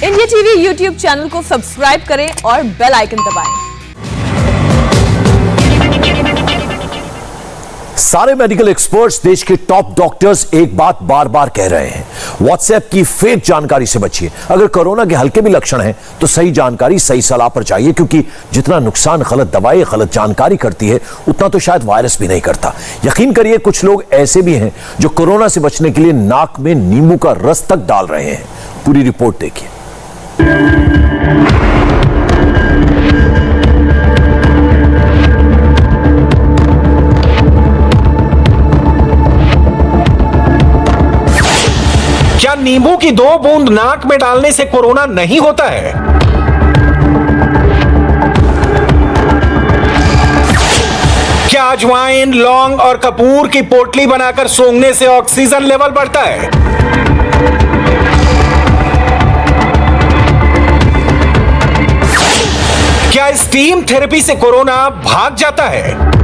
India TV YouTube channel को subscribe करें और बेल आइकन दबाएं। सारे मेडिकल एक्सपर्ट्स, देश के टॉप डॉक्टर्स एक बात बार बार कह रहे हैं, व्हाट्सएप की फेक जानकारी से बचिए। अगर कोरोना के हल्के भी लक्षण हैं तो सही जानकारी, सही सलाह पर चाहिए, क्योंकि जितना नुकसान गलत दवाई, गलत जानकारी करती है उतना तो शायद वायरस भी नहीं करता। यकीन करिए, कुछ लोग ऐसे भी हैं जो कोरोना से बचने के लिए नाक में नींबू का रस तक डाल रहे हैं। पूरी रिपोर्ट देखिए। क्या नींबू की 2 बूंद नाक में डालने से कोरोना नहीं होता है? क्या अजवाइन, लौंग और कपूर की पोटली बनाकर सूंघने से ऑक्सीजन लेवल बढ़ता है? क्या स्टीम थेरेपी से कोरोना भाग जाता है?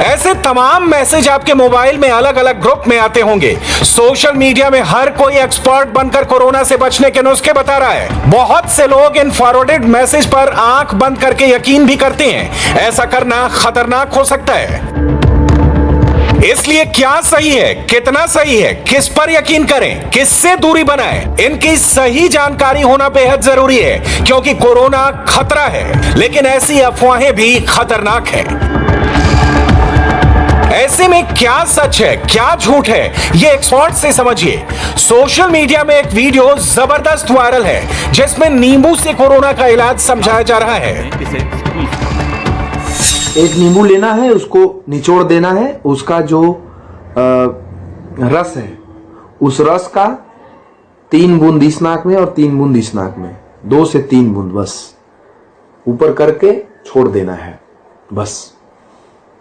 ऐसे तमाम मैसेज आपके मोबाइल में अलग अलग ग्रुप में आते होंगे। सोशल मीडिया में हर कोई एक्सपर्ट बनकर कोरोना से बचने के नुस्खे बता रहा है। बहुत से लोग इन फॉरवर्डेड मैसेज पर आंख बंद करके यकीन भी करते हैं। ऐसा करना खतरनाक हो सकता है। इसलिए क्या सही है, कितना सही है, किस पर यकीन करें, किससे दूरी बनाएं, इनकी सही जानकारी होना बेहद जरूरी है, क्योंकि कोरोना खतरा है, लेकिन ऐसी अफवाहें भी खतरनाक हैं। ऐसे में क्या सच है, क्या झूठ है, ये एक्सपर्ट से समझिए। सोशल मीडिया में एक वीडियो जबरदस्त वायरल है, जिसमें नींबू से कोरोना का इलाज समझाया जा रहा है। एक नींबू लेना है, उसको निचोड़ देना है, उसका जो रस है, उस रस का 3 बूंद इस नाक में और 3 बूंद इस नाक में, 2 से 3 बूंद बस ऊपर करके छोड़ देना है, बस।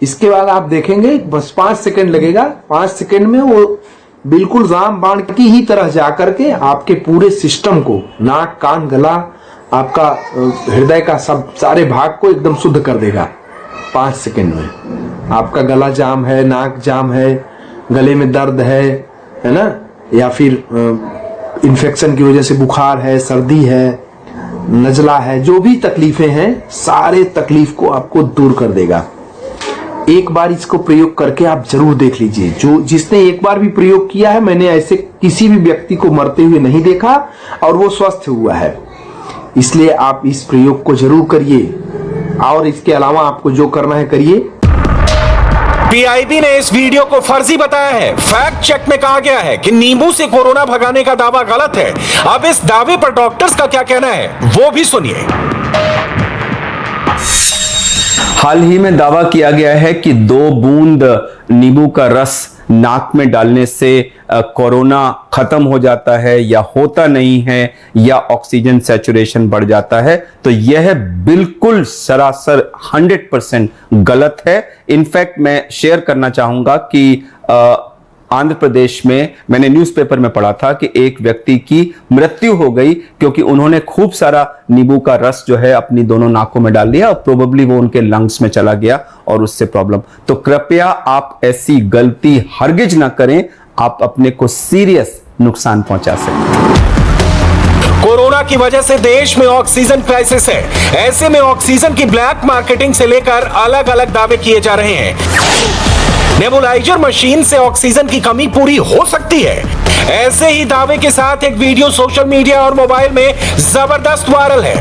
इसके बाद आप देखेंगे बस 5 सेकंड लगेगा। 5 सेकंड में वो बिल्कुल रामबाण की ही तरह जाकर के आपके पूरे सिस्टम को, नाक, कान, गला, आपका हृदय का सब सारे भाग को एकदम शुद्ध कर देगा। 5 सेकंड में आपका गला जाम है, नाक जाम है, गले में दर्द है ना, या फिर इन्फेक्शन की वजह से बुखार है, सर्दी है, नजला है, जो भी तकलीफें हैं, सारे तकलीफ को आपको दूर कर देगा। एक बार इसको प्रयोग करके आप जरूर देख लीजिए। जिसने एक बार भी प्रयोग किया है, मैंने ऐसे किसी भी व्यक्ति को मरते हुए नहीं देखा और वो स्वस्थ हुआ है। इसलिए आप इस प्रयोग को जरूर करिए और इसके अलावा आपको जो करना है करिए। पीआईबी ने इस वीडियो को फर्जी बताया है। फैक्ट चेक में कहा गया है कि नींबू से कोरोना भगाने का दावा गलत है। अब इस दावे पर डॉक्टर्स का क्या कहना है, वो भी सुनिए। हाल ही में दावा किया गया है कि 2 बूंद नींबू का रस नाक में डालने से कोरोना खत्म हो जाता है या होता नहीं है या ऑक्सीजन सैचुरेशन बढ़ जाता है। तो यह बिल्कुल सरासर 100% गलत है। इनफैक्ट मैं शेयर करना चाहूंगा कि आंध्र प्रदेश में मैंने न्यूज़पेपर में पढ़ा था कि एक व्यक्ति की मृत्यु हो गई क्योंकि उन्होंने खूब सारा नींबू का रस जो है अपनी दोनों नाकों में डाल दिया और प्रोबेबली वो उनके लंग्स में चला गया और उससे प्रॉब्लम। तो कृपया आप ऐसी गलती हरगिज ना करें, आप अपने को सीरियस नुकसान पहुंचा सकते। कोरोना की वजह से देश में ऑक्सीजन क्राइसिस है। ऐसे में ऑक्सीजन की ब्लैक मार्केटिंग से लेकर अलग अलग दावे किए जा रहे हैं। नेबुलाइजर मशीन से ऑक्सीजन की कमी पूरी हो सकती है। ऐसे ही दावे के साथ एक वीडियो सोशल मीडिया और मोबाइल में जबरदस्त वायरल है।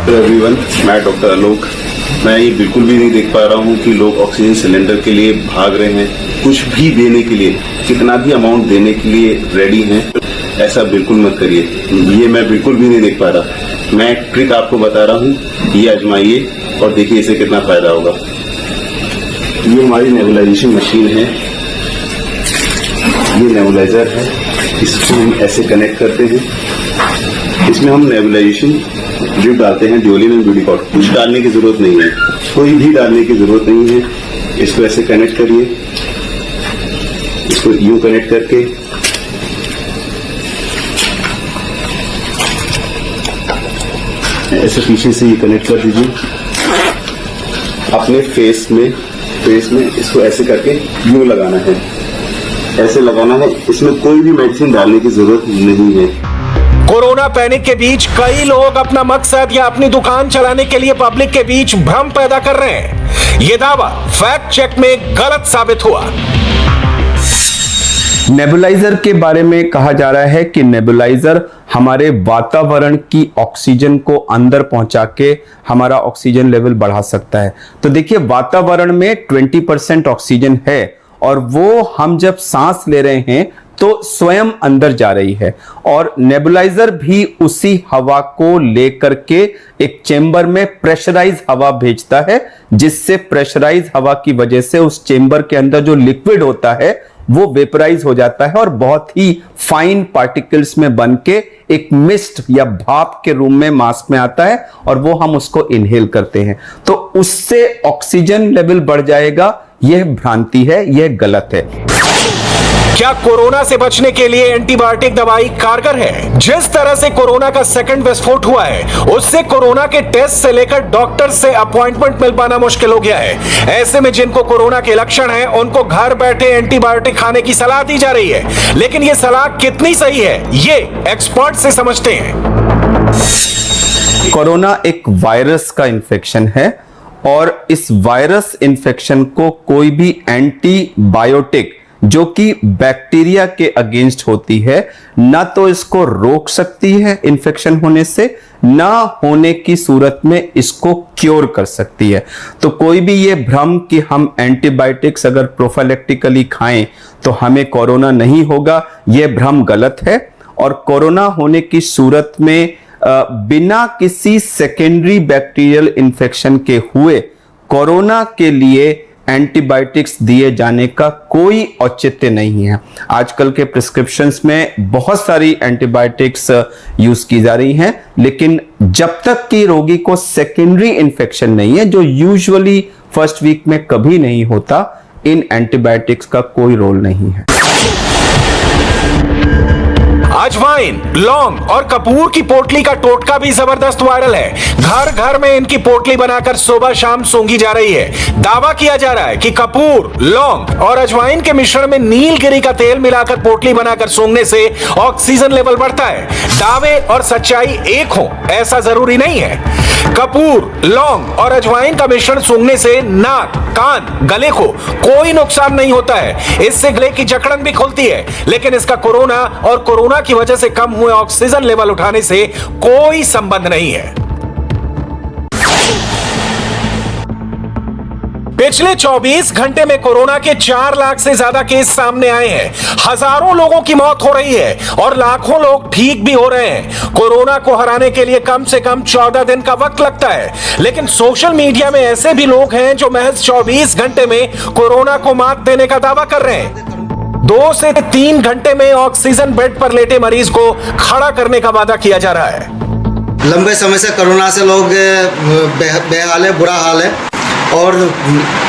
एवरीवन, मैं डॉक्टर आलोक। मैं ये बिल्कुल भी नहीं देख पा रहा हूँ कि लोग ऑक्सीजन सिलेंडर के लिए भाग रहे हैं, कुछ भी देने के लिए, कितना भी अमाउंट देने के लिए रेडी हैं। ऐसा बिल्कुल मत करिए, ये मैं बिल्कुल भी नहीं देख पा रहा। मैं एक ट्रिक आपको बता रहा हूँ, ये आजमाइए और देखिए इससे कितना फायदा होगा। ये हमारी नेबुलाइजेशन मशीन है, ये नेबुलाइजर है, इसको हम ऐसे कनेक्ट करते हैं। इसमें हम नेबुलाइजेशन ड्रिप डालते हैं, ड्यूलिन एंड ड्यूडिकॉट। कुछ डालने की जरूरत नहीं है, कोई भी डालने की जरूरत नहीं है। इसको ऐसे कनेक्ट करिए, इसको यूं कनेक्ट करके ऐसे पीछे से ये कनेक्ट कर दीजिए अपने फेस में इसको ऐसे करके यूं लगाना है। ऐसे लगाना है, इसमें कोई भी मेडिसिन डालने की जरूरत नहीं है। कोरोना पैनिक के बीच कई लोग अपना मकसद या अपनी दुकान चलाने के लिए पब्लिक के बीच भ्रम पैदा कर रहे हैं। यह दावा फैक्ट चेक में गलत साबित हुआ। नेबुलाइजर के बारे में कहा जा रहा है कि नेबुलाइजर हमारे वातावरण की ऑक्सीजन को अंदर पहुंचा के हमारा ऑक्सीजन लेवल बढ़ा सकता है। तो देखिए, वातावरण में 20% ऑक्सीजन है और वो हम जब सांस ले रहे हैं तो स्वयं अंदर जा रही है, और नेबुलाइजर भी उसी हवा को लेकर के एक चेंबर में प्रेशराइज हवा भेजता है, जिससे प्रेशराइज हवा की वजह से उस चेंबर के अंदर जो लिक्विड होता है वो वेपराइज हो जाता है और बहुत ही फाइन पार्टिकल्स में बन के एक मिस्ट या भाप के रूप में मास्क में आता है और वो हम उसको इनहेल करते हैं। तो उससे ऑक्सीजन लेवल बढ़ जाएगा, यह भ्रांति है, यह गलत है। क्या कोरोना से बचने के लिए एंटीबायोटिक दवाई कारगर है? जिस तरह से कोरोना का सेकंड विस्फोट हुआ है, उससे कोरोना के टेस्ट से लेकर डॉक्टर से अपॉइंटमेंट मिल पाना मुश्किल हो गया है। ऐसे में जिनको कोरोना के लक्षण हैं, उनको घर बैठे एंटीबायोटिक खाने की सलाह दी जा रही है। लेकिन यह सलाह कितनी सही है, ये एक्सपर्ट से समझते हैं। कोरोना एक वायरस का इन्फेक्शन है और इस वायरस इन्फेक्शन को कोई भी एंटीबायोटिक जो कि बैक्टीरिया के अगेंस्ट होती है, ना तो इसको रोक सकती है इन्फेक्शन होने से, ना होने की सूरत में इसको क्योर कर सकती है। तो कोई भी ये भ्रम कि हम एंटीबायोटिक्स अगर प्रोफाइलेक्टिकली खाएं तो हमें कोरोना नहीं होगा, यह भ्रम गलत है। और कोरोना होने की सूरत में बिना किसी सेकेंडरी बैक्टीरियल इन्फेक्शन के हुए कोरोना के लिए एंटीबायोटिक्स दिए जाने का कोई औचित्य नहीं है। आजकल के प्रिस्क्रिप्शंस में बहुत सारी एंटीबायोटिक्स यूज की जा रही हैं, लेकिन जब तक कि रोगी को सेकेंडरी इन्फेक्शन नहीं है, जो यूजुअली फर्स्ट वीक में कभी नहीं होता, इन एंटीबायोटिक्स का कोई रोल नहीं है। अजवाइन, लौंग और कपूर की पोटली का टोटका भी जबरदस्त वायरल है। घर घर में इनकी पोटली बनाकर सुबह शाम सूंघी जा रही है। दावा किया जा रहा है कि कपूर, लौंग और अजवाइन के मिश्रण में नीलगिरी का तेल मिलाकर पोटली बनाकर सूंघने से ऑक्सीजन लेवल बढ़ता है। दावे और सच्चाई एक हो ऐसा जरूरी नहीं है। कपूर, लौंग और अजवाइन का मिश्रण सूंघने से नाक, कान, गले को कोई नुकसान नहीं होता है। इससे गले की जकड़न भी खुलती है, लेकिन इसका कोरोना और कोरोना की वजह से कम हुए ऑक्सीजन लेवल उठाने से कोई संबंध नहीं है। पिछले 24 घंटे में कोरोना के 4 लाख से ज्यादा केस सामने आए हैं। हजारों लोगों की मौत हो रही है और लाखों लोग ठीक भी हो रहे हैं। कोरोना को हराने के लिए कम से कम 14 दिन का वक्त लगता है, लेकिन सोशल मीडिया में ऐसे भी लोग हैं जो महज 24 घंटे में कोरोना को मात देने का दावा कर रहे हैं। 2 से 3 घंटे में ऑक्सीजन बेड पर लेटे मरीज को खड़ा करने का वादा किया जा रहा है। लंबे समय से कोरोना से लोग बेहाल है, बुरा हाल है और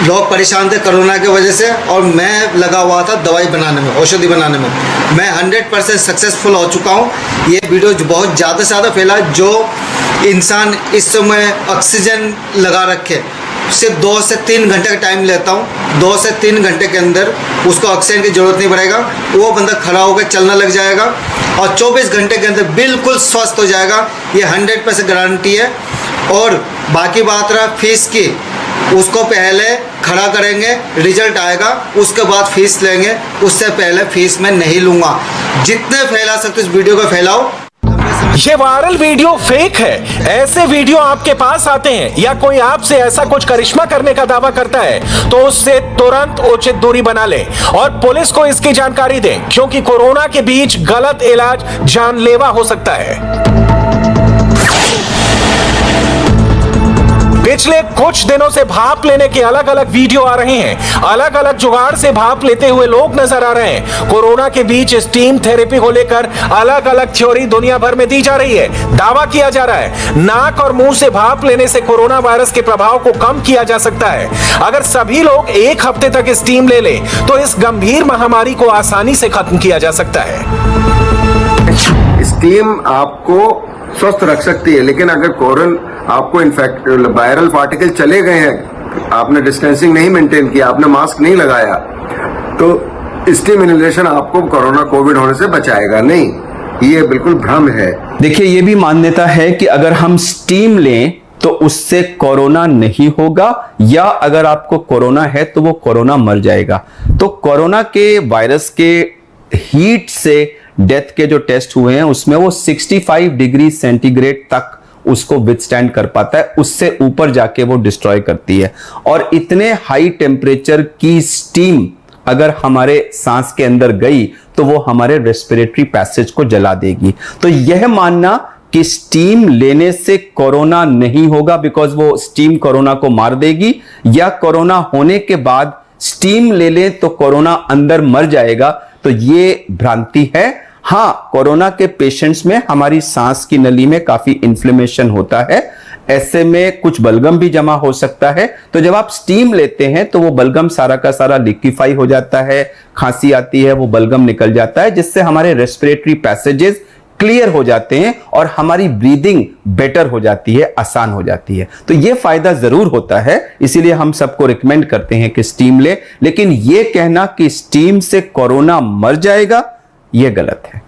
लोग परेशान थे कोरोना की वजह से। और मैं लगा हुआ था दवाई बनाने में, औषधि बनाने में। मैं 100% सक्सेसफुल हो चुका हूँ। ये वीडियो जो बहुत ज़्यादा से ज़्यादा फैला, जो इंसान इस समय ऑक्सीजन लगा रखे, सिर्फ 2 से 3 घंटे का टाइम लेता हूँ। 2 से 3 घंटे के अंदर उसको ऑक्सीजन की ज़रूरत नहीं पड़ेगा, वो बंदा खड़ा होकर चलना लग जाएगा और 24 घंटे के अंदर बिल्कुल स्वस्थ हो जाएगा। ये 100% गारंटी है। और बाकी बात रहा फीस की, उसको पहले खड़ा करेंगे, रिजल्ट आएगा, उसके बाद फीस लेंगे। उससे पहले फीस मैं नहीं लूँगा। जितने फैला सकते इस वीडियो को फैलाओ। ये वायरल वीडियो फेक है। ऐसे वीडियो आपके पास आते हैं या कोई आपसे ऐसा कुछ करिश्मा करने का दावा करता है तो उससे तुरंत उचित दूरी बना ले और पुलिस को इसकी जानकारी दें, क्योंकि कोरोना के बीच गलत इलाज जानलेवा हो सकता है। पिछले कुछ दिनों से भाप लेने के अलग अलग वीडियो आ रहे हैं। अलग अलग जुगाड़ से भाप लेते हुए लोग नजर आ रहे हैं। कोरोना के बीच स्टीम थेरेपी को लेकर अलग अलग थ्योरी दुनिया भर में दी जा रही है। दावा किया जा रहा है नाक और मुंह से भाप लेने से कोरोना वायरस के प्रभाव को कम किया जा सकता है। अगर सभी लोग 1 हफ्ते तक स्टीम ले ले तो इस गंभीर महामारी को आसानी से खत्म किया जा सकता है। स्टीम आपको स्वस्थ रख सकती है, लेकिन अगर कोरोना आपको इन्फेक्ट वायरल पार्टिकल चले गए हैं, आपने डिस्टेंसिंग नहीं मेंटेन किया, आपने मास्क नहीं लगाया, तो स्टीम इनहेलेशन आपको कोरोना कोविड होने से बचाएगा नहीं, ये बिल्कुल भ्रम है। देखिए, ये भी मान्यता है कि अगर हम स्टीम लें तो उससे कोरोना नहीं होगा, या अगर आपको कोरोना है तो वो कोरोना मर जाएगा। तो कोरोना के वायरस के हीट से डेथ के जो टेस्ट हुए हैं उसमें वो 65 डिग्री सेंटीग्रेड तक उसको विथस्टैंड कर पाता है, उससे ऊपर जाके वो डिस्ट्रॉय करती है। और इतने हाई टेम्परेचर की स्टीम अगर हमारे सांस के अंदर गई तो वो हमारे रेस्पिरेटरी पैसेज को जला देगी। तो यह मानना कि स्टीम लेने से कोरोना नहीं होगा बिकॉज वो स्टीम कोरोना को मार देगी, या कोरोना होने के बाद स्टीम ले लें तो कोरोना अंदर मर जाएगा, तो ये भ्रांति है। हां, कोरोना के पेशेंट्स में हमारी सांस की नली में काफी इन्फ्लेमेशन होता है, ऐसे में कुछ बलगम भी जमा हो सकता है। तो जब आप स्टीम लेते हैं तो वो बलगम सारा का सारा लिक्विफाई हो जाता है, खांसी आती है, वो बलगम निकल जाता है, जिससे हमारे रेस्पिरेटरी पैसेजेस क्लियर हो जाते हैं और हमारी ब्रीदिंग बेटर हो जाती है, आसान हो जाती है। तो ये फायदा जरूर होता है, इसीलिए हम सबको रिकमेंड करते हैं कि स्टीम ले। लेकिन ये कहना कि स्टीम से कोरोना मर जाएगा, ये गलत है।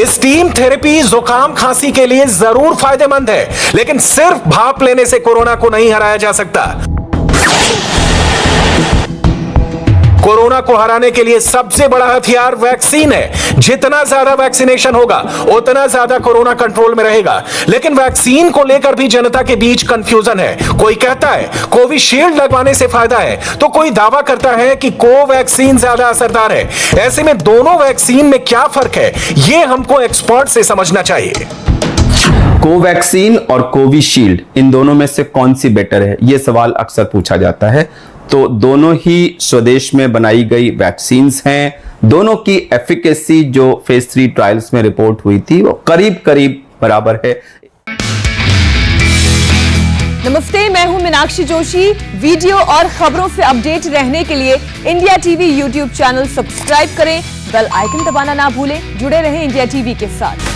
स्टीम थेरेपी जुकाम खांसी के लिए जरूर फायदेमंद है, लेकिन सिर्फ भाप लेने से कोरोना को नहीं हराया जा सकता। कोरोना को हराने के लिए सबसे बड़ा हथियार वैक्सीन है। जितना ज्यादा वैक्सीनेशन होगा उतना ज्यादा कोरोना कंट्रोल में रहेगा। लेकिन वैक्सीन को लेकर भी जनता के बीच कंफ्यूजन है। कोई कहता है कोविशील्ड लगवाने से फायदा है, तो कोई दावा करता है कि कोवैक्सीन ज्यादा असरदार है। ऐसे में दोनों वैक्सीन में क्या फर्क है, यह हमको एक्सपर्ट से समझना चाहिए। कोवैक्सीन और कोविशील्ड, इन दोनों में से कौन सी बेटर है, यह सवाल अक्सर पूछा जाता है। तो दोनों ही स्वदेश में बनाई गई वैक्सीन्स हैं। दोनों की एफिकेसी जो फेज 3 ट्रायल्स में रिपोर्ट हुई थी वो करीब करीब बराबर है। नमस्ते, मैं हूं मीनाक्षी जोशी। वीडियो और खबरों से अपडेट रहने के लिए India TV YouTube channel subscribe करें, बेल आइकन दबाना ना भूलें। जुड़े रहें इंडिया टीवी के साथ।